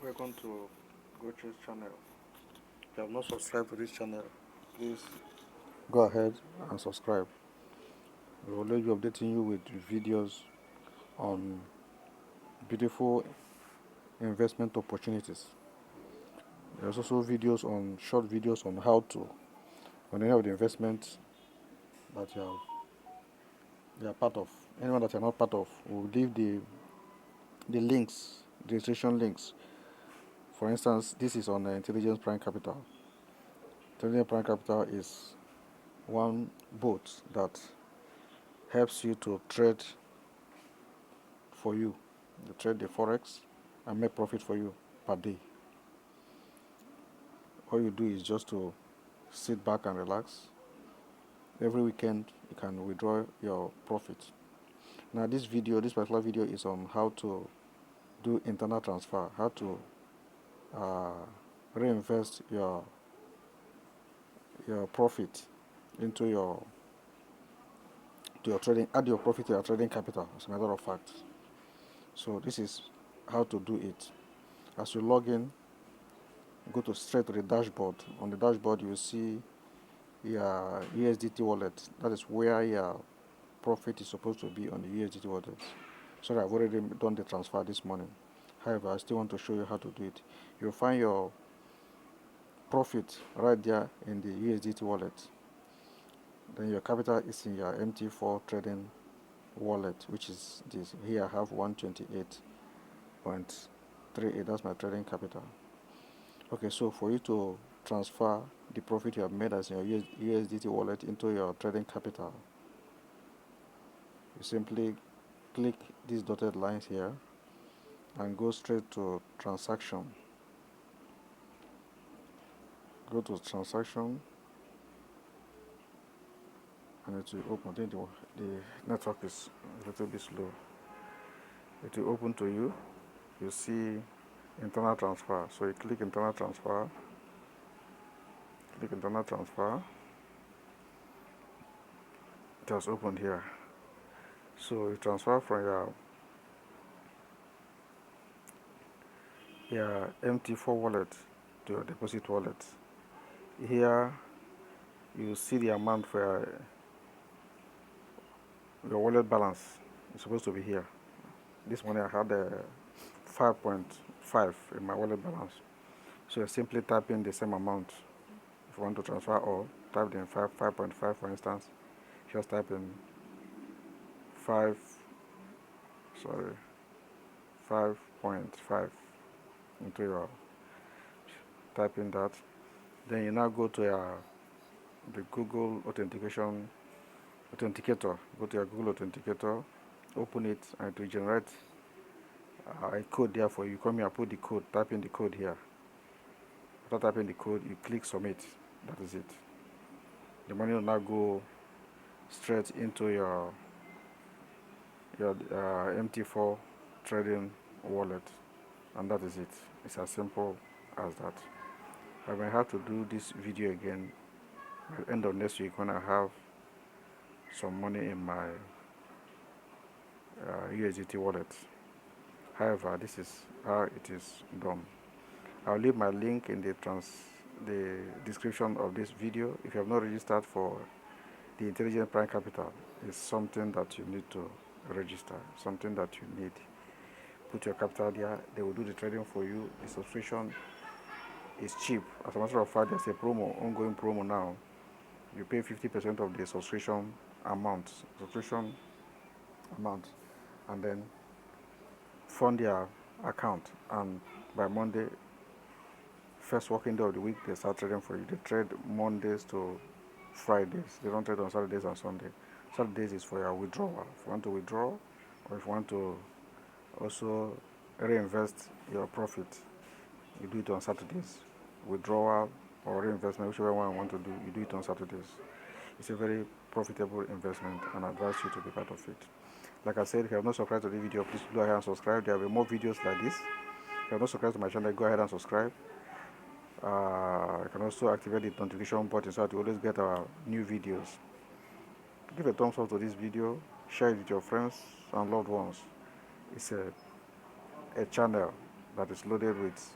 Welcome to GoTrace channel. If you have not subscribed to this channel, please go ahead and subscribe. We will always be updating you with videos on beautiful investment opportunities. There's also short videos on how to, on any of the investments that you are part of. Anyone that you are not part of, we'll leave the links, the registration links. For instance, this is on Intelligence Prime Capital. Intelligence Prime Capital is one bot that helps you to trade for you. You trade the forex and make profit for you per day. All you do is just to sit back and relax. Every weekend you can withdraw your profit. Now this particular video is on how to do internal transfer, how to reinvest your profit into your trading, add your profit to your trading capital, as a matter of fact. So this is how to do it. As you log in, go straight to the dashboard. On the dashboard you will see your USDT wallet. That is where your profit is supposed to be on the USDT wallet. Sorry, I've already done the transfer this morning. However, I still want to show you how to do it. You'll find your profit right there in the USDT wallet. Then your capital is in your MT4 trading wallet, which is this. Here I have 128.38. That's my trading capital. Okay, so for you to transfer the profit you have made as your USDT wallet into your trading capital, you simply click these dotted lines here and go straight to transaction. Go to transaction and it will open. I think the network is a little bit slow. It will open to you. You see internal transfer. So you click internal transfer. Click internal transfer. It has opened here. So you transfer from your MT4 wallet to your deposit wallet. Here you see the amount for your wallet balance. It's supposed to be here. This morning I had 5.5 in my wallet balance. So you simply type in the same amount. If you want to transfer all, type in 5.5 for instance. Just type in 5.5 into your, type in that. Then you now go to the Google authenticator. Go to your Google authenticator, open it, and it will generate a code there for you. Come here, put the code, type in the code here. After typing the code, you click submit. That is it. The money will now go straight into your MT4 trading wallet, and that is it. It's as simple as that. I may have to do this video again at the end of next week when I have some money in my USDT wallet. However, this is how it is done. I'll leave my link in the description of this video. If you have not registered for the Intelligence Prime Capital, it's something that you need to register, something that you need. Put your capital there. They will do the trading for you. The subscription is cheap. As a matter of fact, there's a ongoing promo now. You pay 50% of the subscription amount, and then fund their account. And by Monday, first working day of the week, they start trading for you. They trade Mondays to Fridays. They don't trade on Saturdays and Sunday. Saturdays is for your withdrawal. If you want to withdraw, or if you want to also reinvest your profit, you do it on Saturdays. Withdrawal or reinvestment, whichever one you want to do, you do it on Saturdays. It's a very profitable investment, and I advise you to be part of it. Like I said, if you have not subscribed to the video, please go ahead and subscribe. There will be more videos like this. If you have not subscribed to my channel, go ahead and subscribe. You can also activate the notification button so that you always get our new videos. Give a thumbs up to this video, share it with your friends and loved ones. It's a channel that is loaded with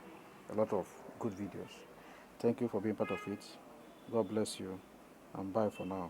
a lot of good videos. Thank you for being part of it. God bless you, and bye for now.